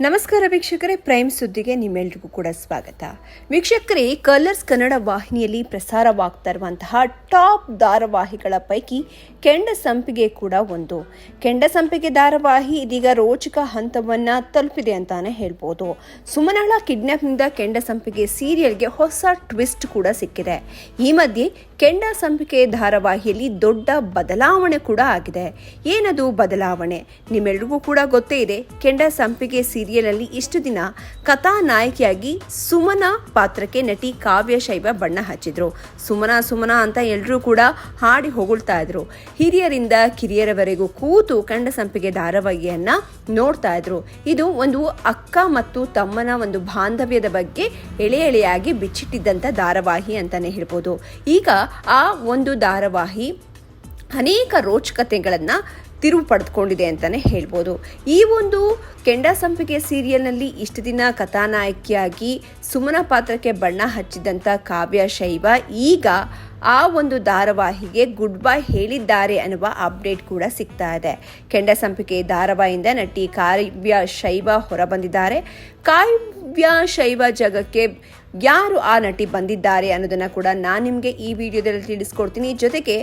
ನಮಸ್ಕಾರ ವೀಕ್ಷಕರೇ, ಪ್ರೈಮ್ ಸುದ್ದಿಗೆ ನಿಮ್ಮೆಲ್ಲರಿಗೂ ಕೂಡ ಸ್ವಾಗತ. ವೀಕ್ಷಕರೇ, ಕಲರ್ಸ್ ಕನ್ನಡ ವಾಹಿನಿಯಲ್ಲಿ ಪ್ರಸಾರವಾಗ್ತಾ ಇರುವಂತಹ ಟಾಪ್ ಧಾರಾವಾಹಿಗಳ ಪೈಕಿ ಕೆಂಡ ಸಂಪಿಗೆ ಕೂಡ ಒಂದು. ಕೆಂಡ ಸಂಪಿಗೆ ಧಾರಾವಾಹಿ ಇದೀಗ ರೋಚಕ ಹಂತವನ್ನ ತಲುಪಿದೆ ಅಂತಾನೆ ಹೇಳ್ಬೋದು. ಸುಮನಳ ಕಿಡ್ನಾಪ್ನಿಂದ ಕೆಂಡ ಸಂಪಿಗೆ ಸೀರಿಯಲ್ಗೆ ಹೊಸ ಟ್ವಿಸ್ಟ್ ಕೂಡ ಸಿಕ್ಕಿದೆ. ಈ ಮಧ್ಯೆ ಕೆಂಡ ಸಂಪಿಗೆ ಧಾರಾವಾಹಿಯಲ್ಲಿ ದೊಡ್ಡ ಬದಲಾವಣೆ ಕೂಡ ಆಗಿದೆ. ಏನದು ಬದಲಾವಣೆ? ನಿಮ್ಮೆಲ್ಲರಿಗೂ ಕೂಡ ಗೊತ್ತೇ ಇದೆ. ಕೆಂಡ ಸಂಪಿಗೆ ಸೀರಿಯಲ್ ಅಲ್ಲಿ ಇಷ್ಟು ದಿನ ಕಥಾ ನಾಯಕಿಯಾಗಿ ಸುಮನಾ ಪಾತ್ರಕ್ಕೆ ನಟಿ ಕಾವ್ಯ ಶೈವ ಬಣ್ಣ ಹಚ್ಚಿದ್ರು. ಸುಮನಾ ಅಂತ ಎಲ್ಲರೂ ಕೂಡ ಹಾಡಿ ಹೊಗಳ್ತಾ ಇದ್ರು. ಹಿರಿಯರಿಂದ ಕಿರಿಯರವರೆಗೂ ಕೂತು ಕೆಂಡ ಸಂಪಿಗೆ ಧಾರಾವಾಹಿಯನ್ನ ನೋಡ್ತಾ ಇದ್ರು. ಇದು ಒಂದು ಅಕ್ಕ ಮತ್ತು ತಮ್ಮನ ಒಂದು ಬಾಂಧವ್ಯದ ಬಗ್ಗೆ ಎಳೆಯಾಗಿ ಬಿಚ್ಚಿಟ್ಟಿದ್ದಂತ ಧಾರಾವಾಹಿ ಅಂತಾನೆ ಹೇಳ್ಬೋದು. ಈಗ ಆ ಒಂದು ಧಾರಾವಾಹಿ ಅನೇಕ ರೋಚಕತೆಗಳನ್ನ ತಿರುವು ಪಡೆದುಕೊಂಡಿದೆ ಅಂತಾನೆ ಹೇಳ್ಬೋದು. ಈ ಒಂದು ಕೆಂಡ ಸಂಪಿಗೆ ಸೀರಿಯಲ್ನಲ್ಲಿ ಇಷ್ಟು ದಿನ ಕಥಾನಾಯಕಿಯಾಗಿ ಸುಮನ ಪಾತ್ರಕ್ಕೆ ಬಣ್ಣ ಹಚ್ಚಿದಂಥ ಕಾವ್ಯ ಶೈವ ಈಗ ಆ ಒಂದು ಧಾರಾವಾಹಿಗೆ ಗುಡ್ ಬೈ ಹೇಳಿದ್ದಾರೆ ಅನ್ನುವ ಅಪ್ಡೇಟ್ ಕೂಡ ಸಿಗ್ತಾ ಇದೆ. ಕೆಂಡ ಸಂಪಿಗೆ ಧಾರಾವಾಹಿಯಿಂದ ನಟಿ ಕಾವ್ಯ ಶೈವ ಹೊರಬಂದಿದ್ದಾರೆ. ಕಾವ್ಯ ಶೈವ ಜಗಕ್ಕೆ ಯಾರು ಆ ನಟಿ ಬಂದಿದ್ದಾರೆ ಅನ್ನೋದನ್ನ ಕೂಡ ನಾನು ನಿಮಗೆ ಈ ವಿಡಿಯೋದಲ್ಲಿ ತಿಳಿಸ್ಕೊಡ್ತೀನಿ. ಜೊತೆಗೆ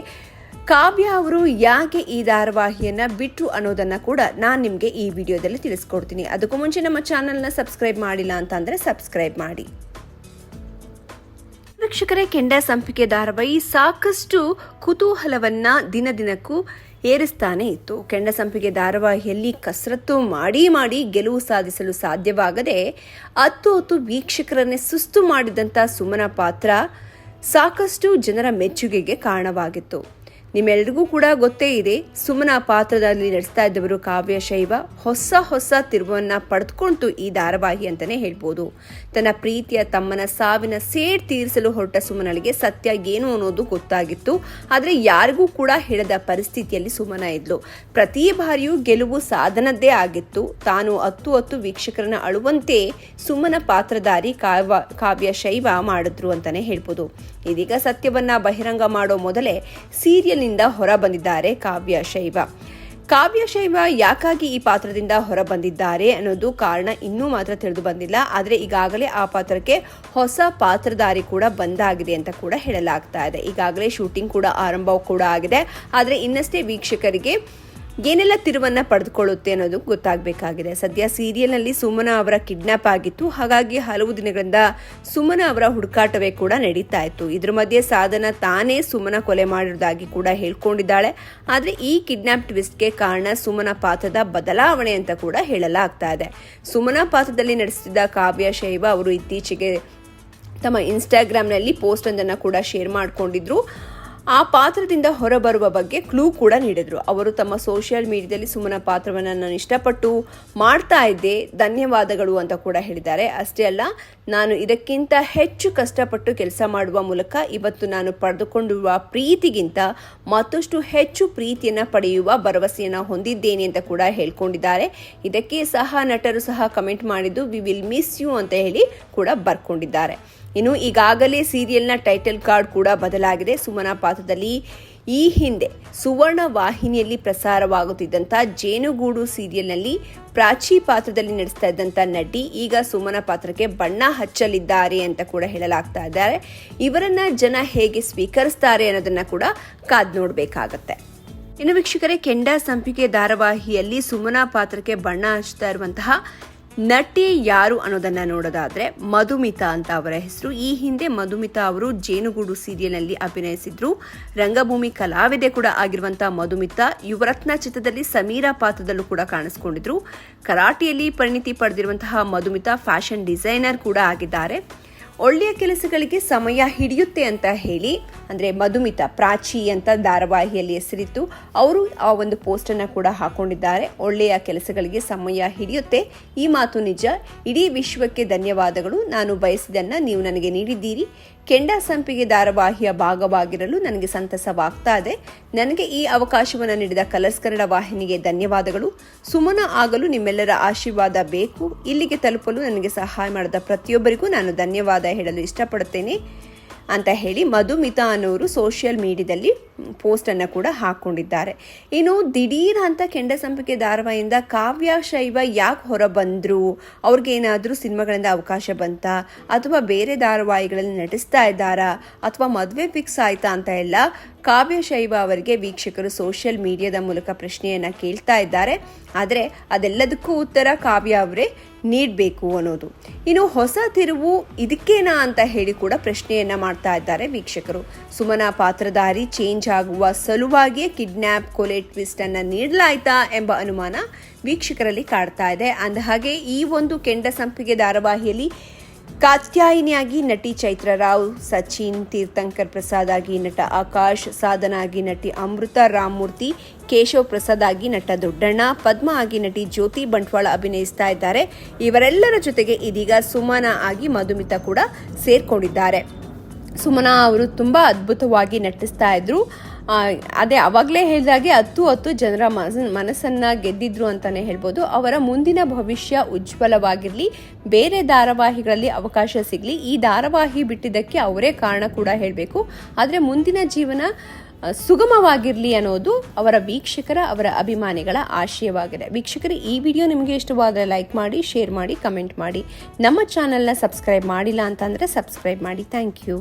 ಕಾವ್ಯ ಅವರು ಯಾಕೆ ಈ ಧಾರಾವಾಹಿಯನ್ನ ಬಿಟ್ರು ಅನ್ನೋದನ್ನ ಕೂಡ ನಾನು ನಿಮಗೆ ಈ ವಿಡಿಯೋದಲ್ಲಿ ತಿಳಿಸ್ಕೊಡ್ತೀನಿ. ಅದಕ್ಕೂ ಮುಂಚೆ ನಮ್ಮ ಚಾನೆಲ್ನ ಸಬ್ಸ್ಕ್ರೈಬ್ ಮಾಡಿಲ್ಲ ಅಂತಂದ್ರೆ ಸಬ್ಸ್ಕ್ರೈಬ್ ಮಾಡಿ. ವೀಕ್ಷಕರೇ, ಕೆಂಡ ಸಂಪಿಗೆ ಧಾರಾವಾಹಿ ಸಾಕಷ್ಟು ಕುತೂಹಲವನ್ನ ದಿನಕ್ಕೂ ಏರಿಸ್ತಾನೆ ಇತ್ತು. ಕೆಂಡ ಸಂಪಿಗೆ ಧಾರಾವಾಹಿಯಲ್ಲಿ ಕಸರತ್ತು ಮಾಡಿ ಗೆಲುವು ಸಾಧಿಸಲು ಸಾಧ್ಯವಾಗದೆ ಹತ್ತು ವೀಕ್ಷಕರನ್ನೇ ಸುಸ್ತು ಮಾಡಿದಂಥ ಸುಮನ ಪಾತ್ರ ಸಾಕಷ್ಟು ಜನರ ಮೆಚ್ಚುಗೆಗೆ ಕಾರಣವಾಗಿತ್ತು. ನಿಮ್ಮೆಲ್ರಿಗೂ ಕೂಡ ಗೊತ್ತೇ ಇದೆ, ಸುಮನ ಪಾತ್ರದಲ್ಲಿ ನಡೆಸ್ತಾ ಇದ್ದವರು ಕಾವ್ಯ ಶೈವ ಹೊಸ ತಿರುವನ್ನ ಪಡೆದುಕೊಂಡು ಈ ಧಾರಾವಾಹಿ ಅಂತಾನೆ ಹೇಳ್ಬೋದು. ತನ್ನ ಪ್ರೀತಿಯ ತಮ್ಮನ ಸಾವಿನ ಸೇಡ್ ತೀರಿಸಲು ಹೊರಟ ಸುಮನಳಿಗೆ ಸತ್ಯ ಏನು ಅನ್ನೋದು ಗೊತ್ತಾಗಿತ್ತು. ಆದರೆ ಯಾರಿಗೂ ಕೂಡ ಹೇಳದ ಪರಿಸ್ಥಿತಿಯಲ್ಲಿ ಸುಮನ ಇದ್ಲು. ಪ್ರತಿ ಬಾರಿಯೂ ಗೆಲುವು ಸಾಧನದ್ದೇ ಆಗಿತ್ತು. ತಾನು ಹತ್ತು ವೀಕ್ಷಕರನ್ನ ಅಳುವಂತೆ ಸುಮನ ಪಾತ್ರಧಾರಿ ಕಾವ್ಯ ಶೈವ ಮಾಡಿದ್ರು ಅಂತಾನೆ ಹೇಳ್ಬೋದು. ಇದೀಗ ಸತ್ಯವನ್ನ ಬಹಿರಂಗ ಮಾಡೋ ಮೊದಲೇ ಸೀರಿಯಲ್ನಿಂದ ಹೊರ ಬಂದಿದ್ದಾರೆ ಕಾವ್ಯ ಶೈವ. ಯಾಕಾಗಿ ಈ ಪಾತ್ರದಿಂದ ಹೊರ ಬಂದಿದ್ದಾರೆ ಅನ್ನೋದು ಕಾರಣ ಇನ್ನೂ ಮಾತ್ರ ತಿಳಿದು ಬಂದಿಲ್ಲ. ಆದರೆ ಈಗಾಗಲೇ ಆ ಪಾತ್ರಕ್ಕೆ ಹೊಸ ಪಾತ್ರಧಾರಿ ಕೂಡ ಬಂದಾಗಿದೆ ಅಂತ ಕೂಡ ಹೇಳಲಾಗ್ತಾ ಇದೆ. ಈಗಾಗಲೇ ಶೂಟಿಂಗ್ ಕೂಡ ಆರಂಭ ಕೂಡ ಆಗಿದೆ. ಆದರೆ ಇನ್ನಷ್ಟೇ ವೀಕ್ಷಕರಿಗೆ ಏನೆಲ್ಲ ತಿರುವನ್ನ ಪಡೆದುಕೊಳ್ಳುತ್ತೆ ಅನ್ನೋದು ಗೊತ್ತಾಗಬೇಕಾಗಿದೆ. ಸದ್ಯ ಸೀರಿಯಲ್ನಲ್ಲಿ ಸುಮನ ಅವರ ಕಿಡ್ನಾಪ್ ಆಗಿತ್ತು. ಹಾಗಾಗಿ ಹಲವು ದಿನಗಳಿಂದ ಸುಮನ ಅವರ ಹುಡುಕಾಟವೇ ಕೂಡ ನಡೀತಾ ಇತ್ತು. ಇದ್ರ ಮಧ್ಯೆ ಸಾಧನ ತಾನೇ ಸುಮನ ಕೊಲೆ ಮಾಡಿರೋದಾಗಿ ಕೂಡ ಹೇಳ್ಕೊಂಡಿದ್ದಾಳೆ. ಆದರೆ ಈ ಕಿಡ್ನಾಪ್ ಟ್ವಿಸ್ಟ್ಗೆ ಕಾರಣ ಸುಮನ ಪಾತ್ರದ ಬದಲಾವಣೆ ಅಂತ ಕೂಡ ಹೇಳಲಾಗ್ತಾ ಇದೆ. ಸುಮನ ಪಾತ್ರದಲ್ಲಿ ನಡೆಸುತ್ತಿದ್ದ ಕಾವ್ಯ ಶೈವ ಅವರು ಇತ್ತೀಚೆಗೆ ತಮ್ಮ ಇನ್ಸ್ಟಾಗ್ರಾಮ್ನಲ್ಲಿ ಪೋಸ್ಟ್ ಒಂದನ್ನು ಕೂಡ ಶೇರ್ ಮಾಡಿಕೊಂಡಿದ್ರು. ಆ ಪಾತ್ರದಿಂದ ಹೊರಬರುವ ಬಗ್ಗೆ ಕ್ಲೂ ಕೂಡ ನೀಡಿದ್ರು. ಅವರು ತಮ್ಮ ಸೋಷಿಯಲ್ ಮೀಡಿಯಾದಲ್ಲಿ ಸುಮನ ಪಾತ್ರವನ್ನು ನಾನು ಇಷ್ಟಪಟ್ಟು ಮಾಡ್ತಾ ಇದ್ದೆ, ಧನ್ಯವಾದಗಳು ಅಂತ ಕೂಡ ಹೇಳಿದ್ದಾರೆ. ಅಷ್ಟೇ ಅಲ್ಲ, ನಾನು ಇದಕ್ಕಿಂತ ಹೆಚ್ಚು ಕಷ್ಟಪಟ್ಟು ಕೆಲಸ ಮಾಡುವ ಮೂಲಕ ಇವತ್ತು ನಾನು ಪಡೆದುಕೊಂಡಿರುವ ಪ್ರೀತಿಗಿಂತ ಮತ್ತಷ್ಟು ಹೆಚ್ಚು ಪ್ರೀತಿಯನ್ನು ಪಡೆಯುವ ಭರವಸೆಯನ್ನು ಹೊಂದಿದ್ದೇನೆ ಅಂತ ಕೂಡ ಹೇಳ್ಕೊಂಡಿದ್ದಾರೆ. ಇದಕ್ಕೆ ಸಹ ನಟರು ಸಹ ಕಮೆಂಟ್ ಮಾಡಿದ್ದು ವಿ ವಿಲ್ ಮಿಸ್ ಯು ಅಂತ ಹೇಳಿ ಕೂಡ ಬರ್ಕೊಂಡಿದ್ದಾರೆ. ಇನ್ನು ಈಗಾಗಲೇ ಸೀರಿಯಲ್ನ ಟೈಟಲ್ ಕಾರ್ಡ್ ಕೂಡ ಬದಲಾಗಿದೆ. ಸುಮನ ಪಾತ್ರದಲ್ಲಿ ಈ ಹಿಂದೆ ಸುವರ್ಣ ವಾಹಿನಿಯಲ್ಲಿ ಪ್ರಸಾರವಾಗುತ್ತಿದ್ದಂಥ ಜೇನುಗೂಡು ಸೀರಿಯಲ್ನಲ್ಲಿ ಪ್ರಾಚಿ ಪಾತ್ರದಲ್ಲಿ ನಡೆಸ್ತಾ ಇದ್ದಂಥ ನಟಿ ಈಗ ಸುಮನ ಪಾತ್ರಕ್ಕೆ ಬಣ್ಣ ಹಚ್ಚಲಿದ್ದಾರೆ ಅಂತ ಕೂಡ ಹೇಳಲಾಗ್ತಾ ಇದ್ದಾರೆ. ಇವರನ್ನ ಜನ ಹೇಗೆ ಸ್ವೀಕರಿಸ್ತಾರೆ ಅನ್ನೋದನ್ನ ಕೂಡ ಕಾದ್ ನೋಡಬೇಕಾಗತ್ತೆ. ಇನ್ನು ವೀಕ್ಷಕರೇ, ಕೆಂಡ ಸಂಪಿಗೆ ಧಾರಾವಾಹಿಯಲ್ಲಿ ಸುಮನ ಪಾತ್ರಕ್ಕೆ ಬಣ್ಣ ಹಚ್ತಾ ಇರುವಂತಹ ನಟಿ ಯಾರು ಅನ್ನೋದನ್ನ ನೋಡೋದಾದ್ರೆ ಮಧುಮಿತಾ ಅಂತ ಅವರ ಹೆಸರು. ಈ ಹಿಂದೆ ಮಧುಮಿತಾ ಅವರು ಜೇನುಗೂಡು ಸೀರಿಯಲ್ನಲ್ಲಿ ಅಭಿನಯಿಸಿದ್ರು. ರಂಗಭೂಮಿ ಕಲಾವಿದೆ ಕೂಡ ಆಗಿರುವಂತಹ ಮಧುಮಿತಾ ಯುವರತ್ನ ಚಿತ್ರದಲ್ಲಿ ಸಮೀರಾ ಪಾತ್ರದಲ್ಲೂ ಕೂಡ ಕಾಣಿಸ್ಕೊಂಡಿದ್ರು. ಕರಾಟೆಯಲ್ಲಿ ಪರಿಣಿತಿ ಪಡೆದಿರುವಂತಹ ಮಧುಮಿತಾ ಫ್ಯಾಷನ್ ಡಿಸೈನರ್ ಕೂಡ ಆಗಿದ್ದಾರೆ. ಒಳ್ಳೆಯ ಕೆಲಸಗಳಿಗೆ ಸಮಯ ಹಿಡಿಯುತ್ತೆ ಅಂತ ಹೇಳಿ, ಅಂದರೆ ಮಧುಮಿತಾ ಪ್ರಾಚಿ ಅಂತ ಧಾರಾವಾಹಿಯಲ್ಲಿ ಹೆಸರಿತ್ತು, ಅವರು ಆ ಒಂದು ಪೋಸ್ಟನ್ನು ಕೂಡ ಹಾಕೊಂಡಿದ್ದಾರೆ. ಒಳ್ಳೆಯ ಕೆಲಸಗಳಿಗೆ ಸಮಯ ಹಿಡಿಯುತ್ತೆ, ಈ ಮಾತು ನಿಜ. ಇಡೀ ವಿಶ್ವಕ್ಕೆ ಧನ್ಯವಾದಗಳು. ನಾನು ಬಯಸಿದ್ದನ್ನು ನೀವು ನನಗೆ ನೀಡಿದ್ದೀರಿ. ಕೆಂಡ ಸಂಪಿಗೆ ಧಾರಾವಾಹಿಯ ಭಾಗವಾಗಿರಲು ನನಗೆ ಸಂತಸವಾಗ್ತಾ ಇದೆ. ನನಗೆ ಈ ಅವಕಾಶವನ್ನು ನೀಡಿದ ಕಲರ್ಸ್ ಕನ್ನಡ ವಾಹಿನಿಗೆ ಧನ್ಯವಾದಗಳು. ಸುಮನ ಆಗಲು ನಿಮ್ಮೆಲ್ಲರ ಆಶೀರ್ವಾದ ಬೇಕು. ಇಲ್ಲಿಗೆ ತಲುಪಲು ನನಗೆ ಸಹಾಯ ಮಾಡಿದ ಪ್ರತಿಯೊಬ್ಬರಿಗೂ ನಾನು ಧನ್ಯವಾದ ಹೇಳಲು ಇಷ್ಟಪಡುತ್ತೇನೆ ಅಂತ ಹೇಳಿ ಮಧುಮಿತಾ ಅನ್ನೋರು ಸೋಷಿಯಲ್ ಮೀಡಿಯಾದಲ್ಲಿ ಪೋಸ್ಟನ್ನು ಕೂಡ ಹಾಕ್ಕೊಂಡಿದ್ದಾರೆ. ಇನ್ನು ದಿಢೀರ್ ಅಂತ ಕೆಂಡಸಂಪಿಗೆ ಧಾರಾವಾಹಿಯಿಂದ ಕಾವ್ಯ ಶೈವ ಯಾಕೆ ಹೊರಬಂದರು, ಅವ್ರಿಗೇನಾದರೂ ಸಿನಿಮಾಗಳಿಂದ ಅವಕಾಶ ಬಂತಾ ಅಥವಾ ಬೇರೆ ಧಾರಾವಾಹಿಗಳಲ್ಲಿ ನಟಿಸ್ತಾ ಇದ್ದಾರಾ ಅಥವಾ ಮದುವೆ ಫಿಕ್ಸ್ ಆಯ್ತಾ ಅಂತ ಎಲ್ಲ ಕಾವ್ಯ ಶೈವ ಅವರಿಗೆ ವೀಕ್ಷಕರು ಸೋಷಿಯಲ್ ಮೀಡಿಯಾದ ಮೂಲಕ ಪ್ರಶ್ನೆಯನ್ನು ಕೇಳ್ತಾ ಇದ್ದಾರೆ. ಆದರೆ ಅದೆಲ್ಲದಕ್ಕೂ ಉತ್ತರ ಕಾವ್ಯ ಅವರೇ ನೀಡಬೇಕು ಅನ್ನೋದು. ಇನ್ನು ಹೊಸ ತಿರುವು ಇದಕ್ಕೇನಾ ಅಂತ ಹೇಳಿ ಕೂಡ ಪ್ರಶ್ನೆಯನ್ನ ಮಾಡ್ತಾ ಇದ್ದಾರೆ ವೀಕ್ಷಕರು. ಸುಮನಾ ಪಾತ್ರಧಾರಿ ಚೇಂಜ್ ಆಗುವ ಸಲುವಾಗಿಯೇ ಕಿಡ್ನ್ಯಾಪ್ ಕೊಲೆ ಟ್ವಿಸ್ಟ್ ಅನ್ನ ನೀಡಲಾಯ್ತಾ ಎಂಬ ಅನುಮಾನ ವೀಕ್ಷಕರಲ್ಲಿ ಕಾಡ್ತಾ ಇದೆ. ಅಂದಹಾಗೆ ಈ ಒಂದು ಕೆಂಡಸಂಪಿಗೆ ಧಾರಾವಾಹಿಯಲ್ಲಿ ಕಾತ್ಯಾಯಿನಿಯಾಗಿ ನಟಿ ಚೈತ್ರ ರಾವ್, ಸಚಿನ್, ತೀರ್ಥಂಕರ್ ಪ್ರಸಾದ್ ಆಗಿ ನಟ ಆಕಾಶ್, ಸಾಧನಾ ಆಗಿ ನಟಿ ಅಮೃತ ರಾಮಮೂರ್ತಿ, ಕೇಶವ್ ಪ್ರಸಾದ್ ಆಗಿ ನಟ ದೊಡ್ಡಣ್ಣ, ಪದ್ಮ ಆಗಿ ನಟಿ ಜ್ಯೋತಿ ಬಂಟ್ವಾಳ ಅಭಿನಯಿಸ್ತಾ ಇದ್ದಾರೆ. ಇವರೆಲ್ಲರ ಜೊತೆಗೆ ಇದೀಗ ಸುಮನಾ ಆಗಿ ಮಧುಮಿತಾ ಕೂಡ ಸೇರ್ಕೊಂಡಿದ್ದಾರೆ. ಸುಮನಾ ಅವರು ತುಂಬ ಅದ್ಭುತವಾಗಿ ನಟಿಸ್ತಾ ಇದ್ರು. ಅದೇ ಅವಾಗಲೇ ಹೇಳಿದಾಗೆ 10 ಜನರ ಮನಸ್ಸನ್ನು ಗೆದ್ದಿದ್ರು ಅಂತಲೇ ಹೇಳ್ಬೋದು. ಅವರ ಮುಂದಿನ ಭವಿಷ್ಯ ಉಜ್ವಲವಾಗಿರಲಿ, ಬೇರೆ ಧಾರಾವಾಹಿಗಳಲ್ಲಿ ಅವಕಾಶ ಸಿಗಲಿ. ಈ ಧಾರಾವಾಹಿ ಬಿಟ್ಟಿದ್ದಕ್ಕೆ ಅವರೇ ಕಾರಣ ಕೂಡ ಹೇಳಬೇಕು. ಆದರೆ ಮುಂದಿನ ಜೀವನ ಸುಗಮವಾಗಿರಲಿ ಅನ್ನೋದು ಅವರ ವೀಕ್ಷಕರ, ಅವರ ಅಭಿಮಾನಿಗಳ ಆಶಯವಾಗಿದೆ. ವೀಕ್ಷಕರು, ಈ ವಿಡಿಯೋ ನಿಮಗೆ ಇಷ್ಟವಾದರೆ ಲೈಕ್ ಮಾಡಿ, ಶೇರ್ ಮಾಡಿ, ಕಮೆಂಟ್ ಮಾಡಿ. ನಮ್ಮ ಚಾನಲ್ನ ಸಬ್ಸ್ಕ್ರೈಬ್ ಮಾಡಿಲ್ಲ ಅಂತಂದರೆ ಸಬ್ಸ್ಕ್ರೈಬ್ ಮಾಡಿ. Thank you.